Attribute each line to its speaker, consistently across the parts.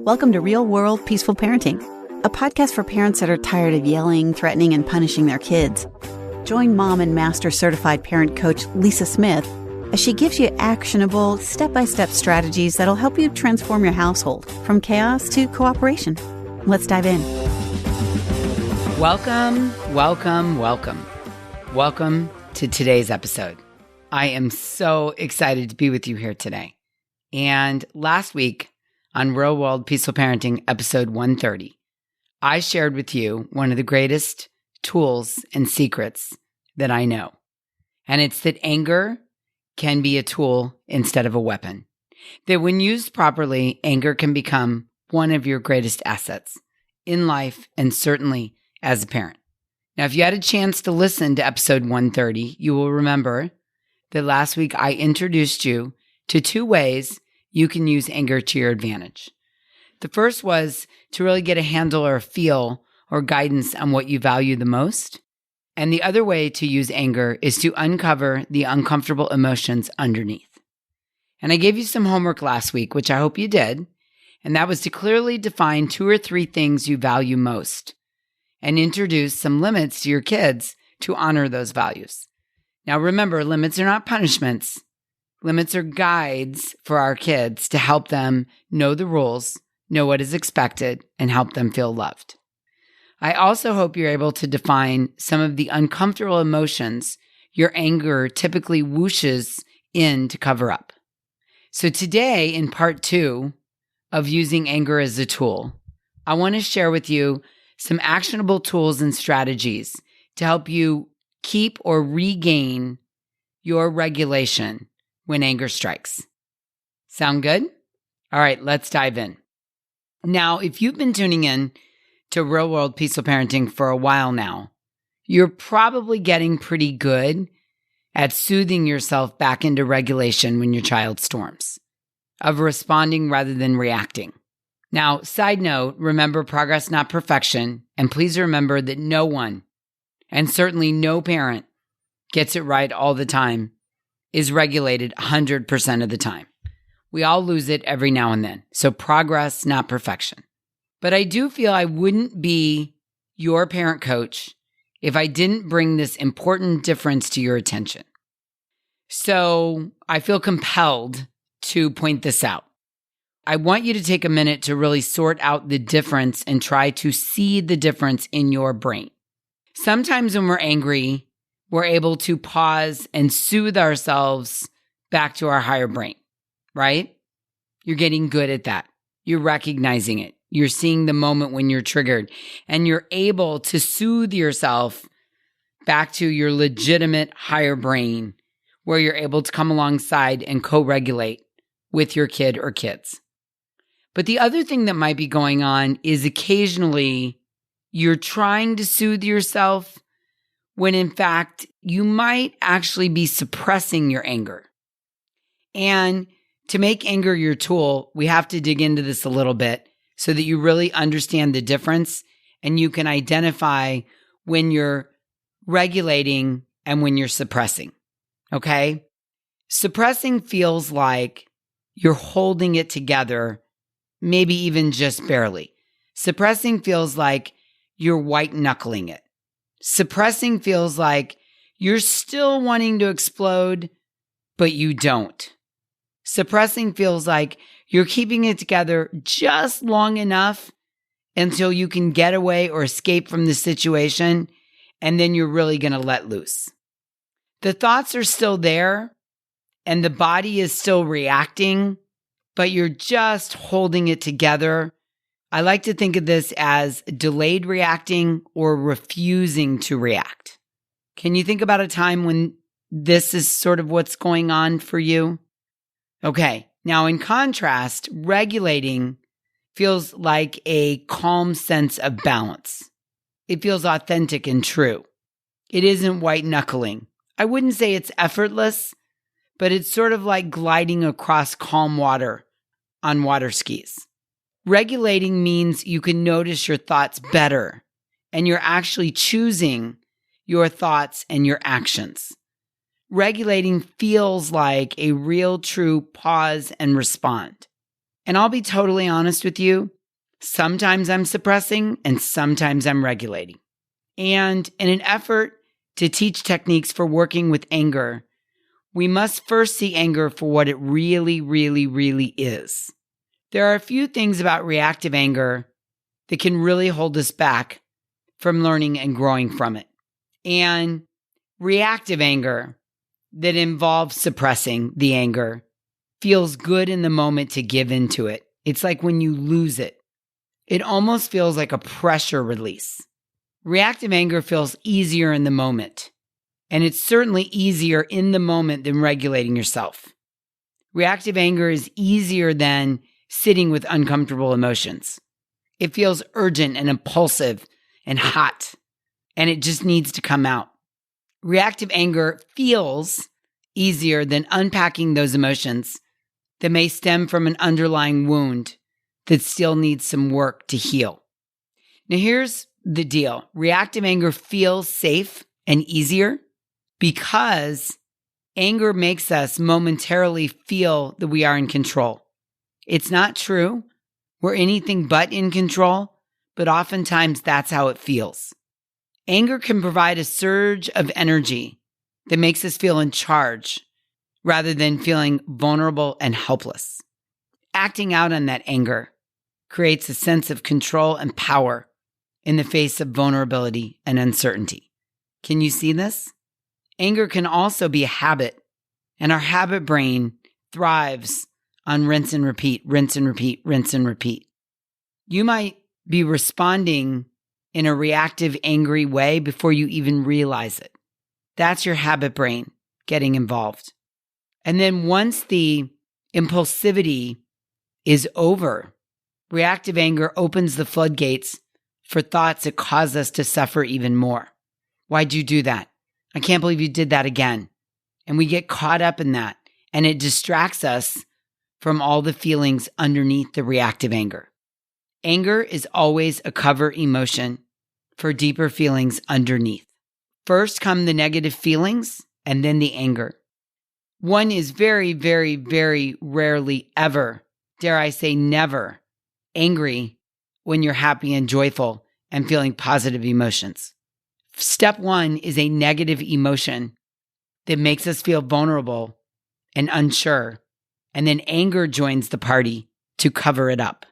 Speaker 1: Welcome to Real World Peaceful Parenting, a podcast for parents that are tired of yelling, threatening, and punishing their kids. Join mom and master certified parent coach Lisa Smith as she gives you actionable, step-by-step strategies that'll help you transform your household from chaos to cooperation. Let's dive in.
Speaker 2: Welcome to today's episode. I am so excited to be with you here today. And last week on Real World Peaceful Parenting, episode 130, I shared with you one of the greatest tools and secrets that I know. And it's that anger can be a tool instead of a weapon. That when used properly, anger can become one of your greatest assets in life and certainly as a parent. Now, if you had a chance to listen to episode 130, you will remember that last week I introduced you to two ways you can use anger to your advantage. The first was to really get a handle or a feel or guidance on what you value the most. And the other way to use anger is to uncover the uncomfortable emotions underneath. And I gave you some homework last week, which I hope you did. And that was to clearly define 2 or 3 things you value most and introduce some limits to your kids to honor those values. Now remember, limits are not punishments. Limits are guides for our kids to help them know the rules, know what is expected, and help them feel loved. I also hope you're able to define some of the uncomfortable emotions your anger typically whooshes in to cover up. So today, in part 2 of using anger as a tool, I want to share with you some actionable tools and strategies to help you keep or regain your regulation when anger strikes. Sound good? All right, let's dive in. Now, if you've been tuning in to Real World Peaceful Parenting for a while now, you're probably getting pretty good at soothing yourself back into regulation when your child storms, of responding rather than reacting. Now, side note, remember progress, not perfection. And please remember that no one, and certainly no parent, gets it right all the time, is regulated 100% of the time. We all lose it every now and then. So progress, not perfection. But I do feel I wouldn't be your parent coach if I didn't bring this important difference to your attention. So I feel compelled to point this out. I want you to take a minute to really sort out the difference and try to see the difference in your brain. Sometimes when we're angry, we're able to pause and soothe ourselves back to our higher brain, right? You're getting good at that. You're recognizing it. You're seeing the moment when you're triggered, and you're able to soothe yourself back to your legitimate higher brain where you're able to come alongside and co-regulate with your kid or kids. But the other thing that might be going on is occasionally you're trying to soothe yourself when in fact you might actually be suppressing your anger. And to make anger your tool, we have to dig into this a little bit so that you really understand the difference and you can identify when you're regulating and when you're suppressing, okay? Suppressing feels like you're holding it together, maybe even just barely. Suppressing feels like you're white-knuckling it. Suppressing feels like you're still wanting to explode, but you don't. Suppressing feels like you're keeping it together just long enough until you can get away or escape from the situation, and then you're really going to let loose. The thoughts are still there, and the body is still reacting, but you're just holding it together. I like to think of this as delayed reacting or refusing to react. Can you think about a time when this is sort of what's going on for you? Okay, now in contrast, regulating feels like a calm sense of balance. It feels authentic and true. It isn't white knuckling. I wouldn't say it's effortless, but it's sort of like gliding across calm water on water skis. Regulating means you can notice your thoughts better, and you're actually choosing your thoughts and your actions. Regulating feels like a real, true pause and respond. And I'll be totally honest with you, Sometimes I'm suppressing and sometimes I'm regulating. And in an effort to teach techniques for working with anger, we must first see anger for what it really, really, really is. There are a few things about reactive anger that can really hold us back from learning and growing from it. And reactive anger that involves suppressing the anger feels good in the moment to give into it. It's like when you lose it, it almost feels like a pressure release. Reactive anger feels easier in the moment, and it's certainly easier in the moment than regulating yourself. Reactive anger is easier than sitting with uncomfortable emotions. It feels urgent and impulsive and hot, and it just needs to come out. Reactive anger feels easier than unpacking those emotions that may stem from an underlying wound that still needs some work to heal. Now, here's the deal. Reactive anger feels safe and easier because anger makes us momentarily feel that we are in control. It's not true. We're anything but in control, but oftentimes that's how it feels. Anger can provide a surge of energy that makes us feel in charge rather than feeling vulnerable and helpless. Acting out on that anger creates a sense of control and power in the face of vulnerability and uncertainty. Can you see this? Anger can also be a habit, and our habit brain thrives on rinse and repeat, rinse and repeat, rinse and repeat. You might be responding in a reactive, angry way before you even realize it. That's your habit brain getting involved. And then once the impulsivity is over, reactive anger opens the floodgates for thoughts that cause us to suffer even more. Why'd you do that? I can't believe you did that again. And we get caught up in that, and it distracts us from all the feelings underneath the reactive anger. Anger is always a cover emotion for deeper feelings underneath. First come the negative feelings and then the anger. One is very, very, very rarely ever, dare I say never, angry when you're happy and joyful and feeling positive emotions. Step one is a negative emotion that makes us feel vulnerable and unsure, and then anger joins the party to cover it up.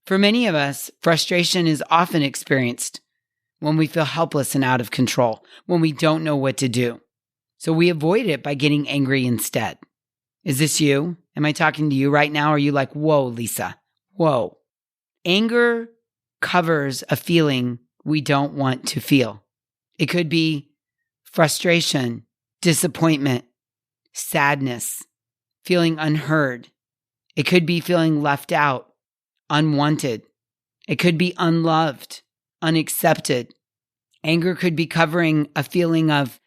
Speaker 2: For many of us, frustration is often experienced when we feel helpless and out of control, when we don't know what to do. So we avoid it by getting angry instead. Is this you? Am I talking to you right now? Or are you like, whoa, Lisa, whoa? Anger covers a feeling we don't want to feel. It could be frustration, disappointment, sadness, feeling unheard. It could be feeling left out, unwanted. It could be unloved, unaccepted. Anger could be covering a feeling of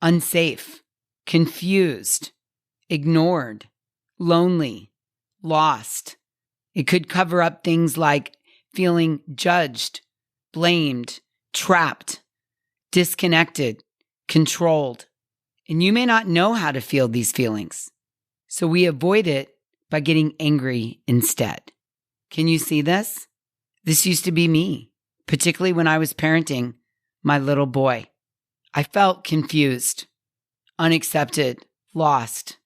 Speaker 2: unsafe, confused, ignored, lonely, lost. It could cover up things like feeling judged, blamed, trapped, disconnected, controlled. And you may not know how to feel these feelings, so we avoid it by getting angry instead. Can you see this? This used to be me, particularly when I was parenting my little boy. I felt confused, unaccepted, lost,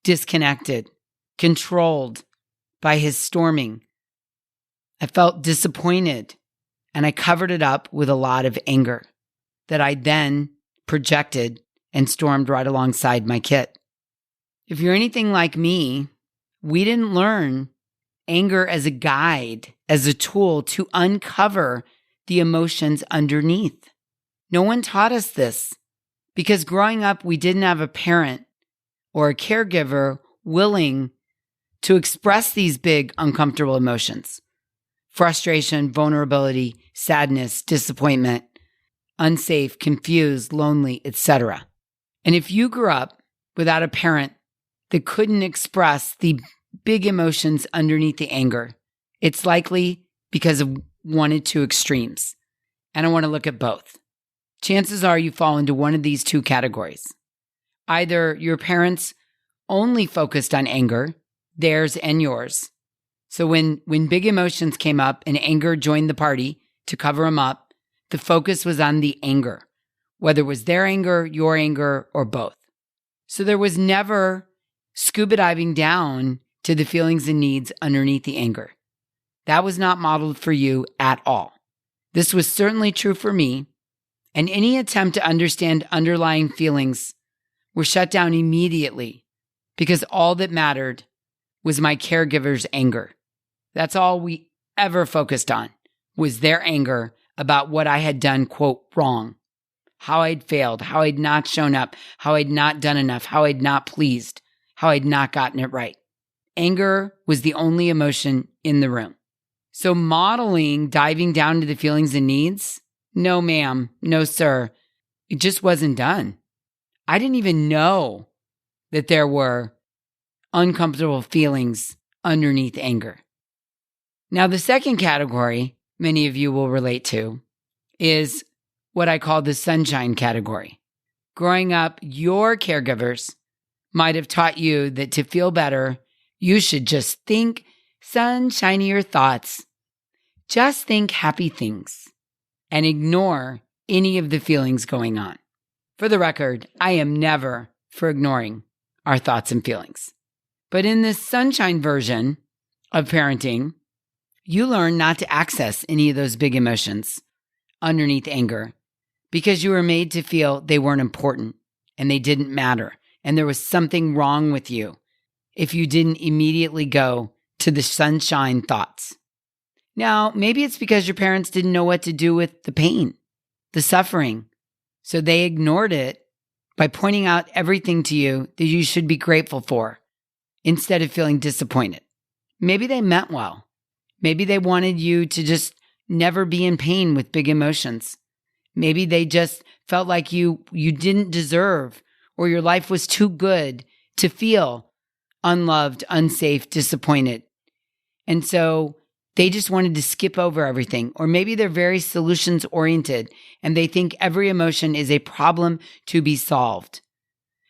Speaker 2: disconnected, controlled by his storming. I felt disappointed, and I covered it up with a lot of anger that I then projected and stormed right alongside my kid. If you're anything like me, we didn't learn anger as a guide, as a tool to uncover the emotions underneath. No one taught us this because growing up, we didn't have a parent or a caregiver willing to express these big, uncomfortable emotions. Frustration, vulnerability, sadness, disappointment, unsafe, confused, lonely, etc. And if you grew up without a parent that couldn't express the big emotions underneath the anger, it's likely because of one of two extremes. And I want to look at both. Chances are you fall into one of these two categories. Either your parents only focused on anger, theirs and yours, So when big emotions came up and anger joined the party to cover them up, the focus was on the anger, whether it was their anger, your anger, or both. So there was never scuba diving down to the feelings and needs underneath the anger. That was not modeled for you at all. This was certainly true for me, and any attempt to understand underlying feelings were shut down immediately because all that mattered was my caregiver's anger. That's all we ever focused on, was their anger about what I had done, quote, wrong, how I'd failed, how I'd not shown up, how I'd not done enough, how I'd not pleased, how I'd not gotten it right. Anger was the only emotion in the room. So modeling diving down to the feelings and needs, no ma'am, no sir, it just wasn't done. I didn't even know that there were uncomfortable feelings underneath anger. Now, the second category many of you will relate to is what I call the sunshine category. Growing up, your caregivers might have taught you that to feel better, you should just think sunshinier thoughts. Just think happy things and ignore any of the feelings going on. For the record, I am never for ignoring our thoughts and feelings. But in this sunshine version of parenting, you learn not to access any of those big emotions underneath anger because you were made to feel they weren't important and they didn't matter and there was something wrong with you if you didn't immediately go to the sunshine thoughts. Now, maybe it's because your parents didn't know what to do with the pain, the suffering, so they ignored it by pointing out everything to you that you should be grateful for instead of feeling disappointed. Maybe they meant well. Maybe they wanted you to just never be in pain with big emotions. Maybe they just felt like you didn't deserve or your life was too good to feel unloved, unsafe, disappointed. And so they just wanted to skip over everything. Or maybe they're very solutions oriented and they think every emotion is a problem to be solved.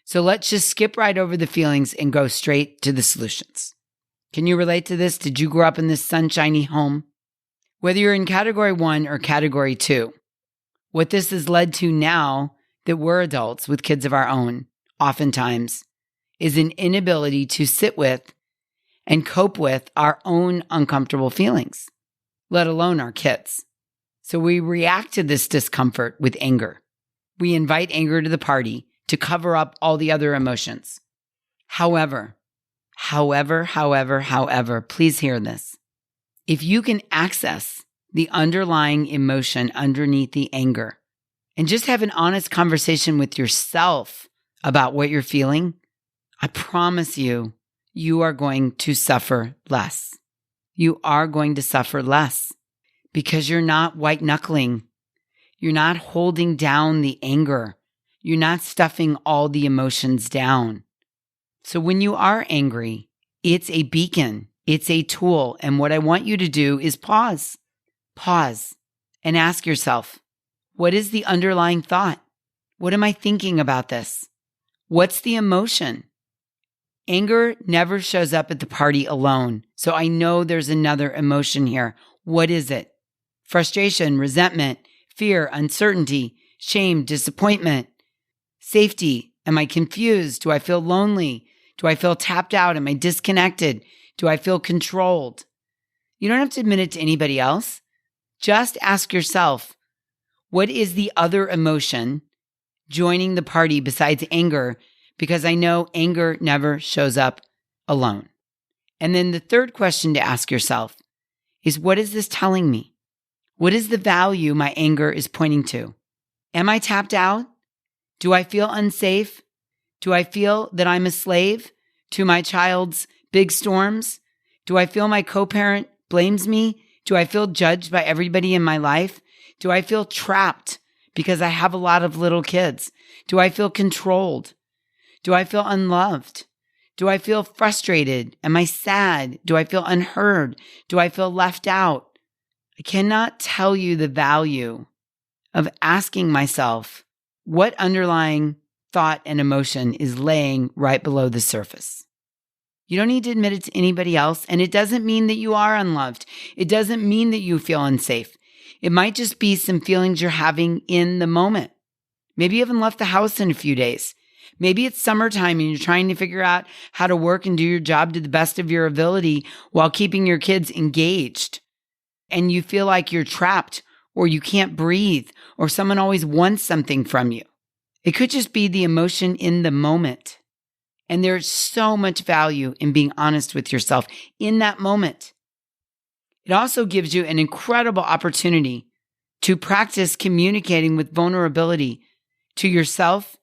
Speaker 2: So let's just skip right over the feelings and go straight to the solutions. Can you relate to this? Did you grow up in this sunshiny home? Whether you're in category 1 or category 2, what this has led to now that we're adults with kids of our own, oftentimes, is an inability to sit with and cope with our own uncomfortable feelings, let alone our kids. So we react to this discomfort with anger. We invite anger to the party to cover up all the other emotions. However, please hear this. If you can access the underlying emotion underneath the anger and just have an honest conversation with yourself about what you're feeling, I promise you, you are going to suffer less. You are going to suffer less because you're not white knuckling. You're not holding down the anger. You're not stuffing all the emotions down. So when you are angry, it's a beacon, it's a tool. And what I want you to do is pause and ask yourself, what is the underlying thought? What am I thinking about this? What's the emotion? Anger never shows up at the party alone. So I know there's another emotion here. What is it? Frustration, resentment, fear, uncertainty, shame, disappointment, safety. Am I confused? Do I feel lonely? Do I feel tapped out? Am I disconnected? Do I feel controlled? You don't have to admit it to anybody else. Just ask yourself, what is the other emotion joining the party besides anger? Because I know anger never shows up alone. And then the third question to ask yourself is, what is this telling me? What is the value my anger is pointing to? Am I tapped out? Do I feel unsafe? Do I feel that I'm a slave to my child's big storms? Do I feel my co-parent blames me? Do I feel judged by everybody in my life? Do I feel trapped because I have a lot of little kids? Do I feel controlled? Do I feel unloved? Do I feel frustrated? Am I sad? Do I feel unheard? Do I feel left out? I cannot tell you the value of asking myself what underlying thought and emotion is laying right below the surface. You don't need to admit it to anybody else. And it doesn't mean that you are unloved. It doesn't mean that you feel unsafe. It might just be some feelings you're having in the moment. Maybe you haven't left the house in a few days. Maybe it's summertime and you're trying to figure out how to work and do your job to the best of your ability while keeping your kids engaged. And you feel like you're trapped or you can't breathe or someone always wants something from you. It could just be the emotion in the moment. And there's so much value in being honest with yourself in that moment. It also gives you an incredible opportunity to practice communicating with vulnerability to yourself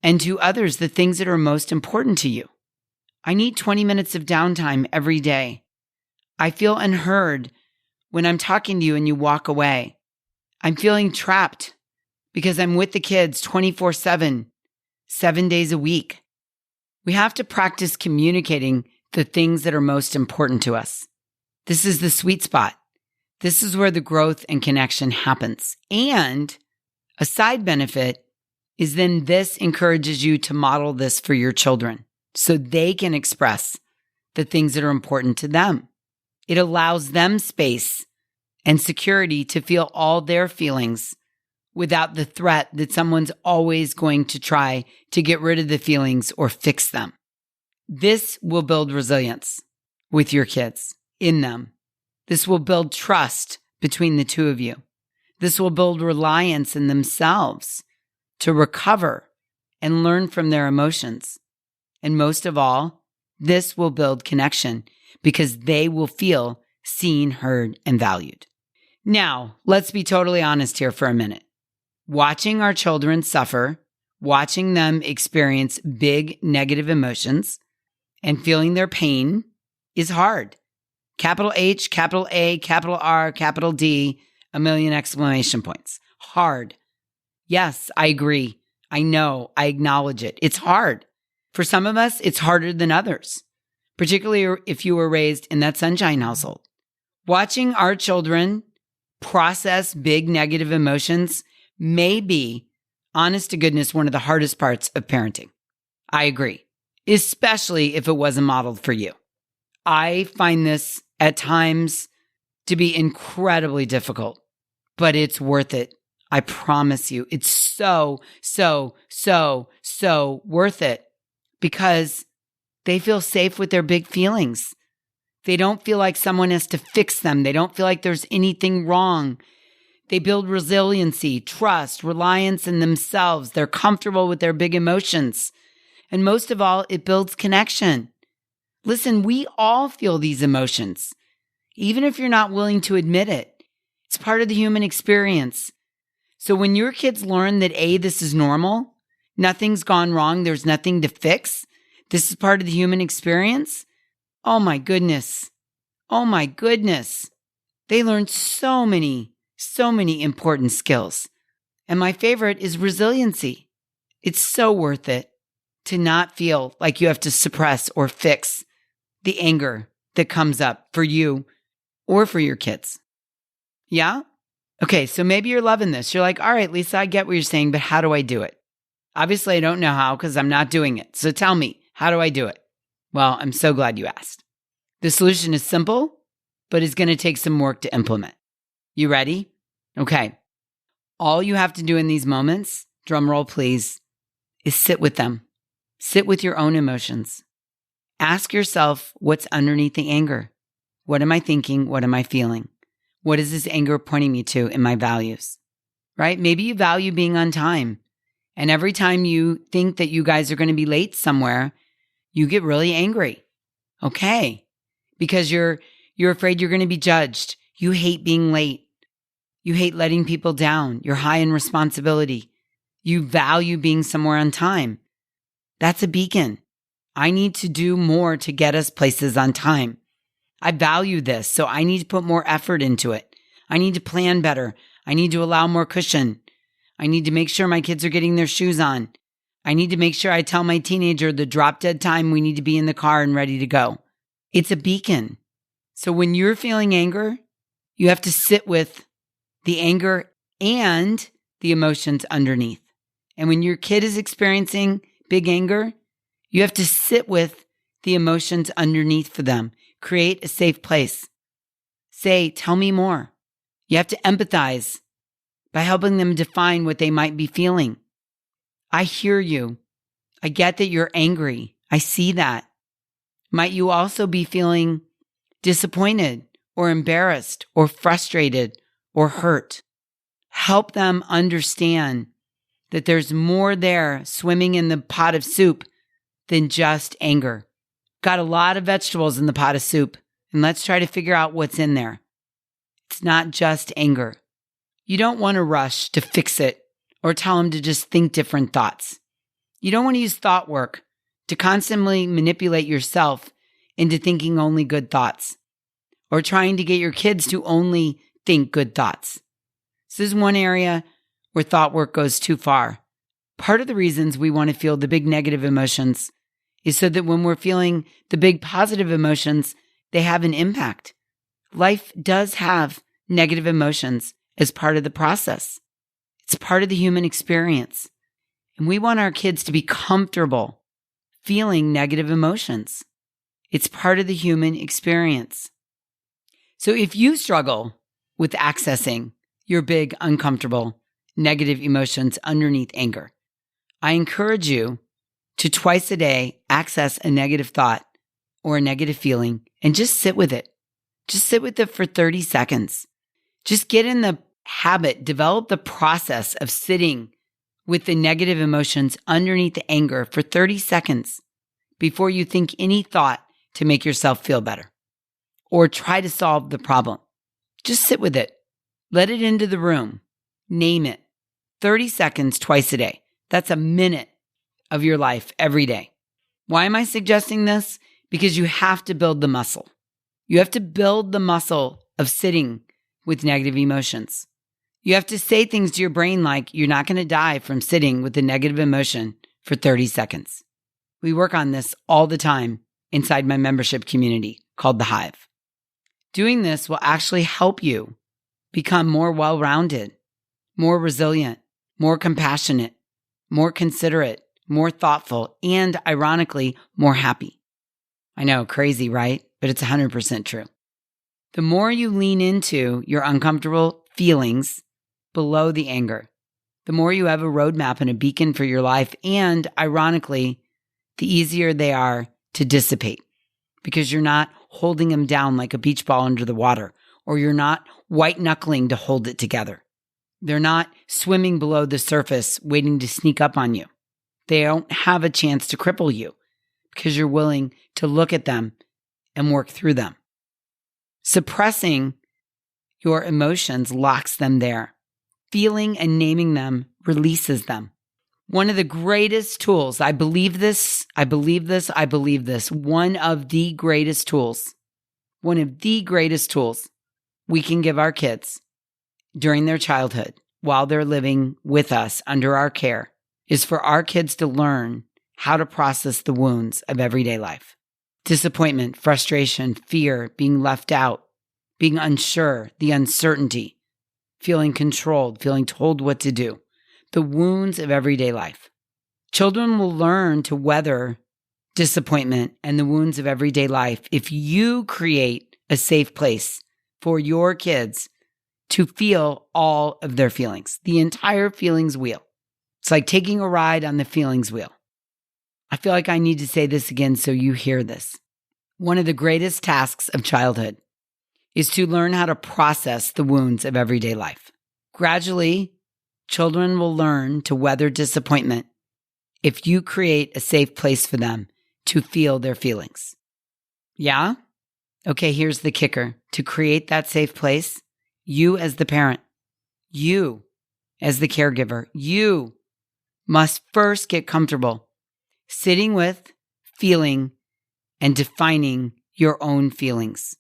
Speaker 2: and to others, the things that are most important to you. I need 20 minutes of downtime every day. I feel unheard when I'm talking to you and you walk away. I'm feeling trapped because I'm with the kids 24/7, 7 days a week. We have to practice communicating the things that are most important to us. This is the sweet spot. This is where the growth and connection happens. And a side benefit is then this encourages you to model this for your children so they can express the things that are important to them. It allows them space and security to feel all their feelings without the threat that someone's always going to try to get rid of the feelings or fix them. This will build resilience with your kids, in them. This will build trust between the two of you. This will build reliance in themselves to recover and learn from their emotions. And most of all, this will build connection because they will feel seen, heard, and valued. Now, let's be totally honest here for a minute. Watching our children suffer, watching them experience big negative emotions, and feeling their pain is hard. Capital H, capital A, capital R, capital D, a million exclamation points. Hard. Yes, I agree. I know. I acknowledge it. It's hard. For some of us, it's harder than others, particularly if you were raised in that sunshine household. Watching our children process big negative emotions may be, honest to goodness, one of the hardest parts of parenting. I agree, especially if it wasn't modeled for you. I find this at times to be incredibly difficult, but it's worth it. I promise you, it's so worth it because they feel safe with their big feelings. They don't feel like someone has to fix them. They don't feel like there's anything wrong. They build resiliency, trust, reliance in themselves. They're comfortable with their big emotions. And most of all, it builds connection. Listen, we all feel these emotions, even if you're not willing to admit it. It's part of the human experience. So when your kids learn that A, this is normal, nothing's gone wrong, there's nothing to fix, this is part of the human experience, oh my goodness. They learn so many important skills. And my favorite is resiliency. It's so worth it to not feel like you have to suppress or fix the anger that comes up for you or for your kids. Yeah? Okay, so maybe you're loving this. You're like, all right, Lisa, I get what you're saying, but how do I do it? Obviously, I don't know how because I'm not doing it. So tell me, how do I do it? Well, I'm so glad you asked. The solution is simple, but it's going to take some work to implement. You ready? Okay. All you have to do in these moments, drum roll please, is sit with them. Sit with your own emotions. Ask yourself what's underneath the anger. What am I thinking? What am I feeling? What is this anger pointing me to in my values? Right? Maybe you value being on time. And every time you think that you guys are going to be late somewhere, you get really angry. Okay. Because you're afraid you're going to be judged. You hate being late. You hate letting people down. You're high in responsibility. You value being somewhere on time. That's a beacon. I need to do more to get us places on time. I value this, so I need to put more effort into it. I need to plan better. I need to allow more cushion. I need to make sure my kids are getting their shoes on. I need to make sure I tell my teenager the drop dead time we need to be in the car and ready to go. It's a beacon. So when you're feeling anger, you have to sit with the anger and the emotions underneath. And when your kid is experiencing big anger, you have to sit with the emotions underneath for them. Create a safe place. Say, tell me more. You have to empathize by helping them define what they might be feeling. I hear you. I get that you're angry. I see that. Might you also be feeling disappointed or embarrassed or frustrated or hurt? Help them understand that there's more there swimming in the pot of soup than just anger. Got a lot of vegetables in the pot of soup, and let's try to figure out what's in there. It's not just anger. You don't want to rush to fix it or tell them to just think different thoughts. You don't want to use thought work to constantly manipulate yourself into thinking only good thoughts or trying to get your kids to only think good thoughts. This is one area where thought work goes too far. Part of the reasons we want to feel the big negative emotions is so that when we're feeling the big positive emotions, they have an impact. Life does have negative emotions as part of the process. It's part of the human experience. And we want our kids to be comfortable feeling negative emotions. It's part of the human experience. So if you struggle with accessing your big, uncomfortable, negative emotions underneath anger, I encourage you to twice a day access a negative thought or a negative feeling and just sit with it. Just sit with it for 30 seconds. Just get in the habit, develop the process of sitting with the negative emotions underneath the anger for 30 seconds before you think any thought to make yourself feel better or try to solve the problem. Just sit with it. Let it into the room. Name it. 30 seconds twice a day. That's a minute of your life every day. Why am I suggesting this? Because you have to build the muscle. You have to build the muscle of sitting with negative emotions. You have to say things to your brain like, you're not going to die from sitting with a negative emotion for 30 seconds. We work on this all the time inside my membership community called The Hive. Doing this will actually help you become more well-rounded, more resilient, more compassionate, more considerate, more thoughtful, and ironically, more happy. I know, crazy, right? But it's 100% true. The more you lean into your uncomfortable feelings below the anger, the more you have a roadmap and a beacon for your life, and ironically, the easier they are to dissipate because you're not holding them down like a beach ball under the water, or you're not white-knuckling to hold it together. They're not swimming below the surface waiting to sneak up on you. They don't have a chance to cripple you because you're willing to look at them and work through them. Suppressing your emotions locks them there. Feeling and naming them releases them. One of the greatest tools, I believe this. One of the greatest tools we can give our kids during their childhood while they're living with us under our care is for our kids to learn how to process the wounds of everyday life. Disappointment, frustration, fear, being left out, being unsure, the uncertainty, feeling controlled, feeling told what to do. The wounds of everyday life. Children will learn to weather disappointment and the wounds of everyday life if you create a safe place for your kids to feel all of their feelings, the entire feelings wheel. It's like taking a ride on the feelings wheel. I feel like I need to say this again so you hear this. One of the greatest tasks of childhood is to learn how to process the wounds of everyday life. Gradually, children will learn to weather disappointment if you create a safe place for them to feel their feelings. Yeah? Okay, here's the kicker. To create that safe place, you as the parent, you as the caregiver, you must first get comfortable sitting with, feeling, and defining your own feelings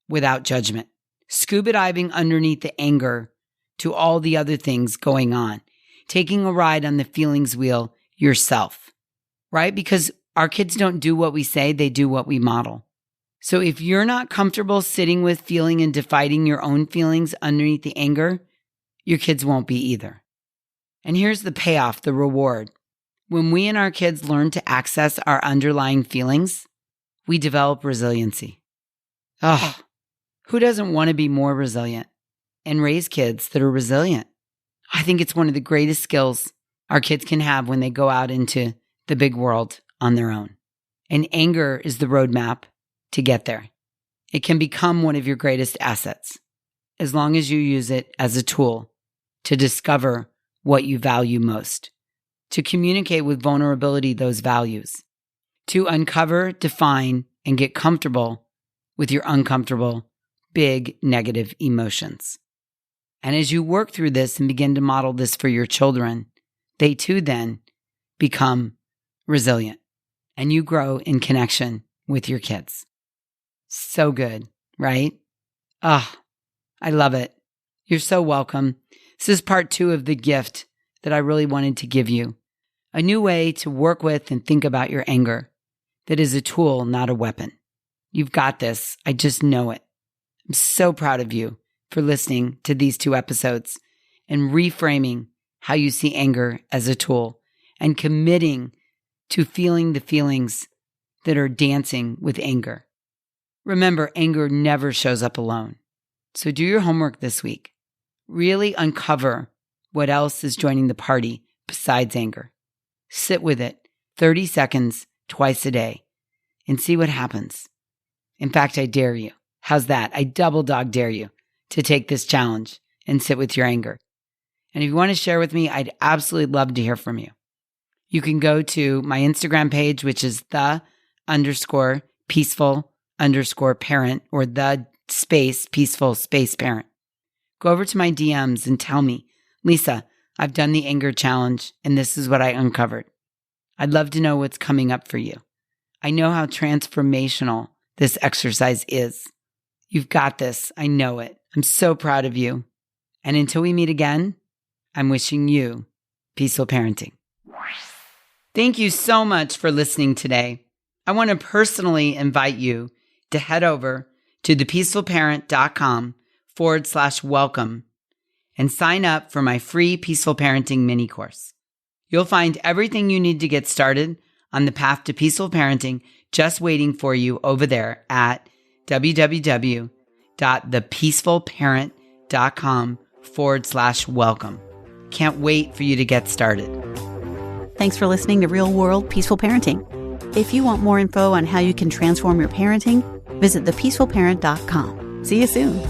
Speaker 2: without judgment. Scuba diving underneath the anger to all the other things going on. Taking a ride on the feelings wheel yourself, right? Because our kids don't do what we say, they do what we model. So if you're not comfortable sitting with, feeling, and defining your own feelings underneath the anger, your kids won't be either. And here's the payoff, the reward. When we and our kids learn to access our underlying feelings, we develop resiliency. Oh, who doesn't want to be more resilient and raise kids that are resilient? I think it's one of the greatest skills our kids can have when they go out into the big world on their own. And anger is the roadmap to get there. It can become one of your greatest assets as long as you use it as a tool to discover what you value most, to communicate with vulnerability those values, to uncover, define, and get comfortable with your uncomfortable, big negative emotions. And as you work through this and begin to model this for your children, they too then become resilient and you grow in connection with your kids. So good, right? I love it. You're so welcome. This is part 2 of the gift that I really wanted to give you. A new way to work with and think about your anger that is a tool, not a weapon. You've got this. I just know it. I'm so proud of you for listening to these 2 episodes and reframing how you see anger as a tool and committing to feeling the feelings that are dancing with anger. Remember, anger never shows up alone. So do your homework this week. Really uncover what else is joining the party besides anger. Sit with it 30 seconds twice a day and see what happens. In fact, I dare you. How's that? I double dog dare you to take this challenge and sit with your anger. And if you want to share with me, I'd absolutely love to hear from you. You can go to my Instagram page, which is the_peaceful_parent or the peaceful_parent. Go over to my DMs and tell me, Lisa, I've done the anger challenge and this is what I uncovered. I'd love to know what's coming up for you. I know how transformational this exercise is. You've got this. I know it. I'm so proud of you. And until we meet again, I'm wishing you peaceful parenting. Thank you so much for listening today. I want to personally invite you to head over to thepeacefulparent.com/welcome and sign up for my free Peaceful Parenting mini course. You'll find everything you need to get started on the path to peaceful parenting just waiting for you over there at www.thepeacefulparent.com/welcome. Can't wait for you to get started.
Speaker 1: Thanks for listening to Real World Peaceful Parenting. If you want more info on how you can transform your parenting, visit thepeacefulparent.com. See you soon.